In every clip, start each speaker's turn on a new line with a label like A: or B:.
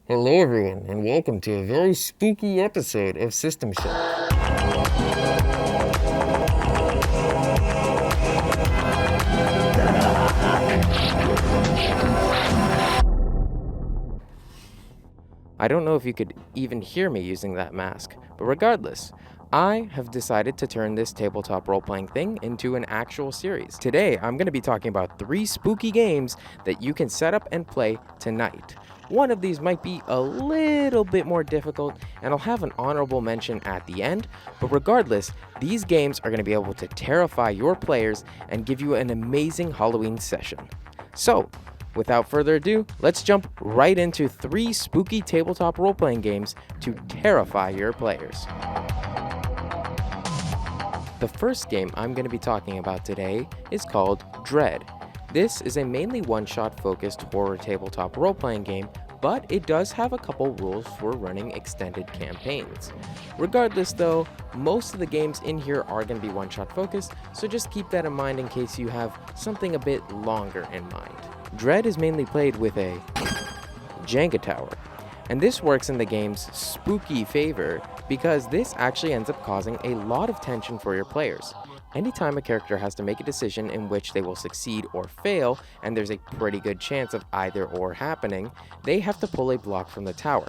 A: Hello everyone, and welcome to a very spooky episode of System Shock. I don't know if you could even hear me using that mask, but regardless, I have decided to turn this tabletop role-playing thing into an actual series. Today, I'm going to be talking about 3 spooky games that you can set up and play tonight. One of these might be a little bit more difficult, and I'll have an honorable mention at the end, but regardless, these games are going to be able to terrify your players and give you an amazing Halloween session. So, without further ado, let's jump right into 3 spooky tabletop role-playing games to terrify your players. The first game I'm going to be talking about today is called Dread. This is a mainly one-shot focused horror tabletop role-playing game, but it does have a couple rules for running extended campaigns. Regardless though, most of the games in here are going to be one-shot focused, so just keep that in mind in case you have something a bit longer in mind. Dread is mainly played with a Jenga tower, and this works in the game's spooky favor because this actually ends up causing a lot of tension for your players. Anytime a character has to make a decision in which they will succeed or fail, and there's a pretty good chance of either or happening, they have to pull a block from the tower.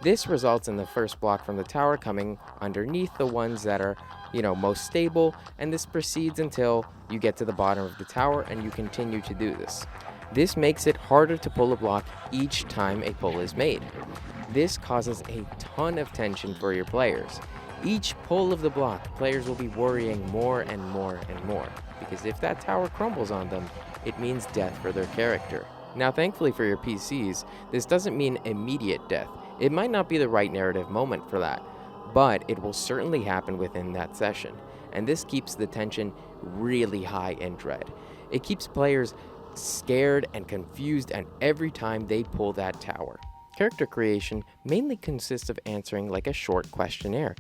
A: This results in the first block from the tower coming underneath the ones that are, most stable, and this proceeds until you get to the bottom of the tower and you continue to do this. This makes it harder to pull a block each time a pull is made. This causes a ton of tension for your players. Each pull of the block, players will be worrying more and more and more, because if that tower crumbles on them, it means death for their character. Now thankfully for your PCs, this doesn't mean immediate death. It might not be the right narrative moment for that, but it will certainly happen within that session, and this keeps the tension really high in Dread. It keeps players scared and confused and every time they pull that tower. Character creation mainly consists of answering like a short questionnaire.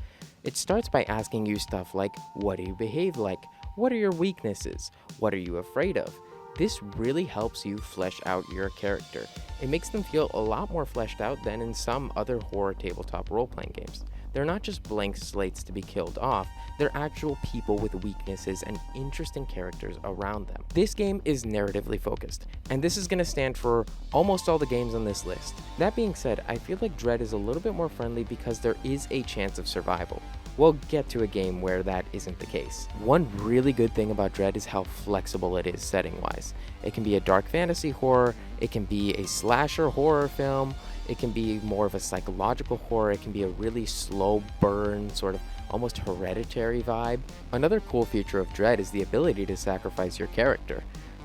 A: It starts by asking you stuff like, what do you behave like? What are your weaknesses? What are you afraid of? This really helps you flesh out your character. It makes them feel a lot more fleshed out than in some other horror tabletop role-playing games. They're not just blank slates to be killed off, they're actual people with weaknesses and interesting characters around them. This game is narratively focused, and this is going to stand for almost all the games on this list. That being said, I feel like Dread is a little bit more friendly because there is a chance of survival. We'll get to a game where that isn't the case. One really good thing about Dread is how flexible it is setting-wise. It can be a dark fantasy horror, it can be a slasher horror film, it can be more of a psychological horror, it can be a really slow burn, sort of almost hereditary vibe. Another cool feature of Dread is the ability to sacrifice your character.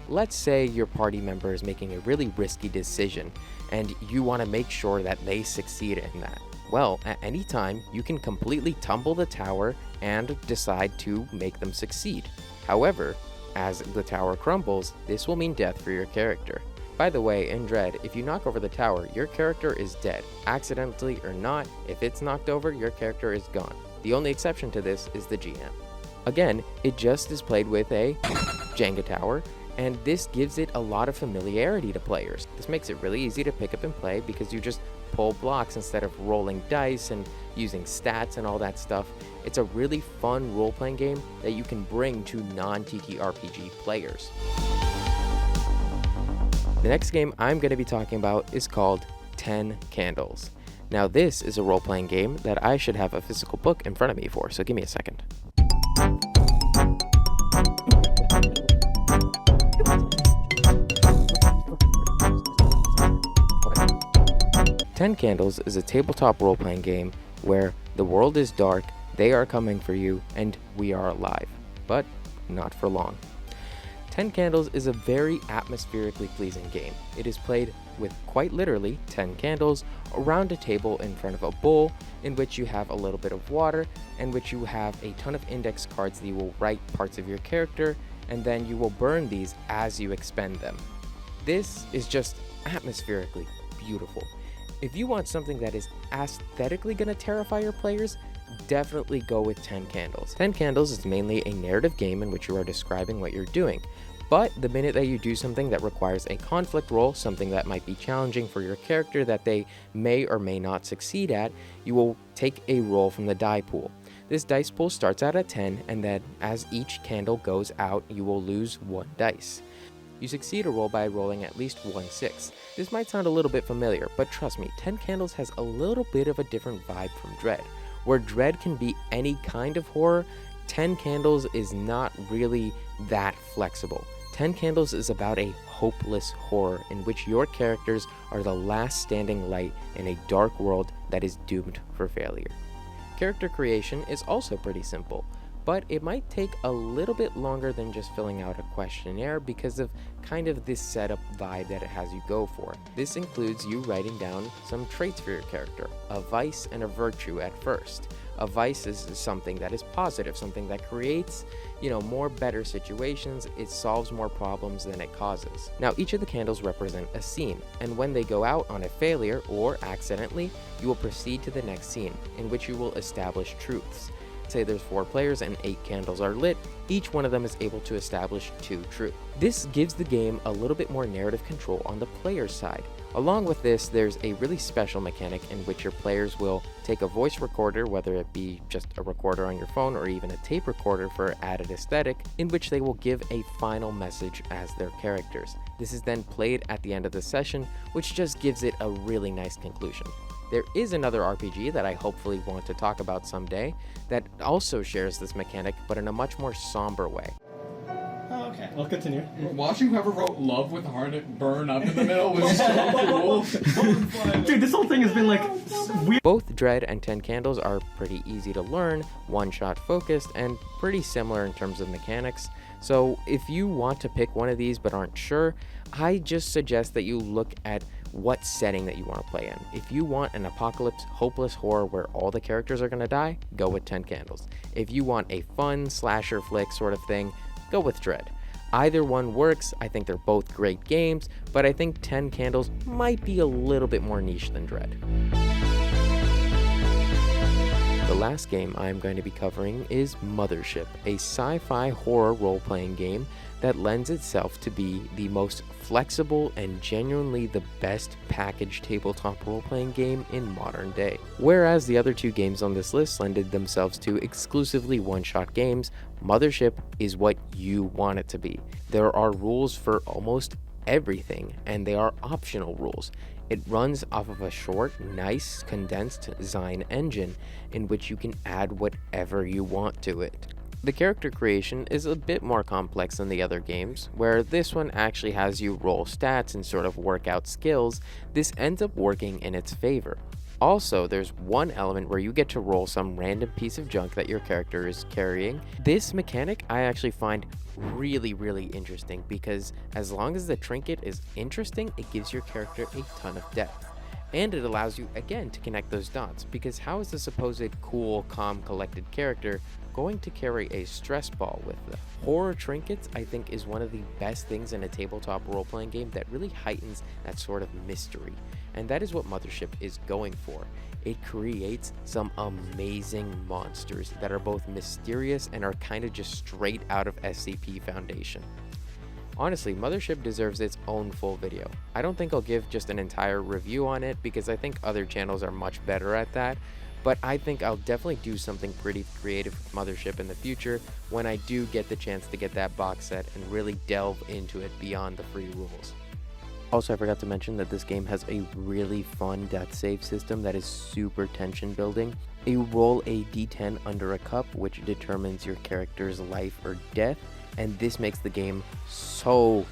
A: Let's say your party member is making a really risky decision, and you want to make sure that they succeed in that. Well, at any time, you can completely tumble the tower and decide to make them succeed. However, as the tower crumbles, this will mean death for your character. By the way, in Dread, if you knock over the tower, your character is dead. Accidentally or not, if it's knocked over, your character is gone. The only exception to this is the GM. Again, it just is played with a Jenga tower, and this gives it a lot of familiarity to players. This makes it really easy to pick up and play because you just pull blocks instead of rolling dice and using stats and all that stuff. It's a really fun role-playing game that you can bring to non-TTRPG players. The next game I'm going to be talking about is called 10 Candles. Now this is a role-playing game that I should have a physical book in front of me for, so give me a second. Ten Candles is a tabletop role-playing game where the world is dark, they are coming for you, and we are alive. But not for long. 10 Candles is a very atmospherically pleasing game. It is played with quite literally 10 candles around a table in front of a bowl in which you have a little bit of water, in which you have a ton of index cards that you will write parts of your character, and then you will burn these as you expend them. This is just atmospherically beautiful. If you want something that is aesthetically going to terrify your players, definitely go with 10 Candles. 10 Candles is mainly a narrative game in which you are describing what you're doing, But the minute that you do something that requires a conflict roll, something that might be challenging for your character that they may or may not succeed at, you will take a roll from the die pool. This dice pool starts out at 10, and then as each candle goes out, you will lose 1 dice. You succeed a roll by rolling at least 1 6. This might sound a little bit familiar, but trust me, 10 Candles has a little bit of a different vibe from Dread. Where Dread can be any kind of horror, 10 Candles is not really that flexible. 10 Candles is about a hopeless horror in which your characters are the last standing light in a dark world that is doomed for failure. Character creation is also pretty simple, but it might take a little bit longer than just filling out a questionnaire because of kind of this setup vibe that it has you go for. This includes you writing down some traits for your character, a vice and a virtue at first. A vice is something that is positive, something that creates, more better situations. It solves more problems than it causes. Now, each of the candles represent a scene, and when they go out on a failure or accidentally, you will proceed to the next scene, in which you will establish truths. Say there's 4 players and 8 candles are lit, each one of them is able to establish 2 truths. This gives the game a little bit more narrative control on the player's side. Along with this, there's a really special mechanic in which your players will take a voice recorder, whether it be just a recorder on your phone or even a tape recorder for added aesthetic, in which they will give a final message as their characters. This is then played at the end of the session, which just gives it a really nice conclusion. There is another RPG that I hopefully want to talk about someday that also shares this mechanic, but in a much more somber way.
B: Oh, okay. Well, continue.
C: Watching whoever wrote Love with Heart burn up in the middle was so cool.
B: Dude, this whole thing has been like weird.
A: Both Dread and 10 Candles are pretty easy to learn, one-shot focused, and pretty similar in terms of mechanics. So if you want to pick one of these but aren't sure, I just suggest that you look at what setting that you want to play in. If you want an apocalypse, hopeless horror where all the characters are going to die, go with 10 Candles. If you want a fun slasher flick sort of thing, go with Dread. Either one works. I think they're both great games, but I think 10 Candles might be a little bit more niche than Dread. The last game I'm going to be covering is Mothership, a sci-fi horror role-playing game that lends itself to be the most flexible and genuinely the best packaged tabletop role-playing game in modern day. Whereas the other 2 games on this list lended themselves to exclusively one-shot games, Mothership is what you want it to be. There are rules for almost everything, and they are optional rules. It runs off of a short, nice, condensed design engine in which you can add whatever you want to it. The character creation is a bit more complex than the other games, where this one actually has you roll stats and sort of work out skills. This ends up working in its favor. Also, there's one element where you get to roll some random piece of junk that your character is carrying. This mechanic I actually find really interesting because as long as the trinket is interesting, it gives your character a ton of depth. And it allows you, again, to connect those dots, because how is the supposed cool, calm, collected character going to carry a stress ball with them? Horror trinkets, I think, is one of the best things in a tabletop role-playing game that really heightens that sort of mystery. And that is what Mothership is going for. It creates some amazing monsters that are both mysterious and are kind of just straight out of SCP Foundation. Honestly, Mothership deserves its own full video. I don't think I'll give just an entire review on it because I think other channels are much better at that, but I think I'll definitely do something pretty creative with Mothership in the future when I do get the chance to get that box set and really delve into it beyond the free rules. Also, I forgot to mention that this game has a really fun death save system that is super tension building. You roll a d10 under a cup, which determines your character's life or death, and this makes the game so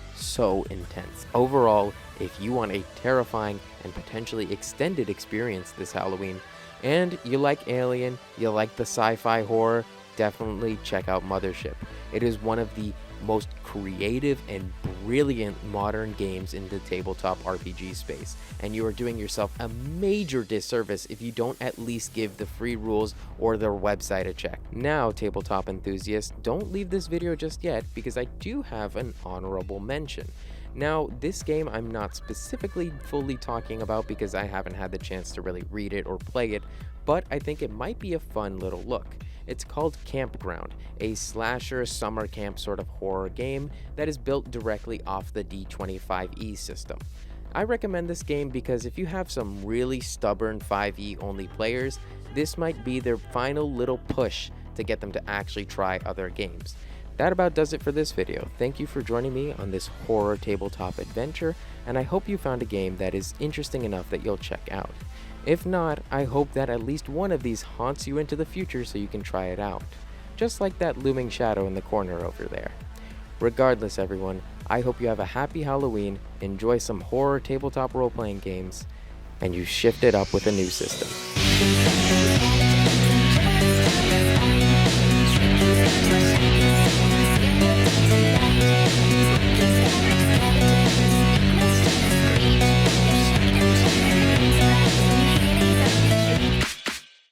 A: intense. Overall, if you want a terrifying and potentially extended experience this Halloween, and you like Alien, you like the sci-fi horror, definitely check out Mothership. It is one of the most creative and brilliant modern games in the tabletop RPG space, and you are doing yourself a major disservice if you don't at least give the free rules or their website a check. Now, tabletop enthusiasts, don't leave this video just yet because I do have an honorable mention. Now, this game I'm not specifically fully talking about because I haven't had the chance to really read it or play it, but I think it might be a fun little look. It's called Campground, a slasher summer camp sort of horror game that is built directly off the D25E system. I recommend this game because if you have some really stubborn 5e only players, this might be their final little push to get them to actually try other games. That about does it for this video. Thank you for joining me on this horror tabletop adventure, and I hope you found a game that is interesting enough that you'll check out. If not, I hope that at least one of these haunts you into the future so you can try it out. Just like that looming shadow in the corner over there. Regardless, everyone, I hope you have a happy Halloween, enjoy some horror tabletop role-playing games, and you shift it up with a new system.
D: We'll be right back.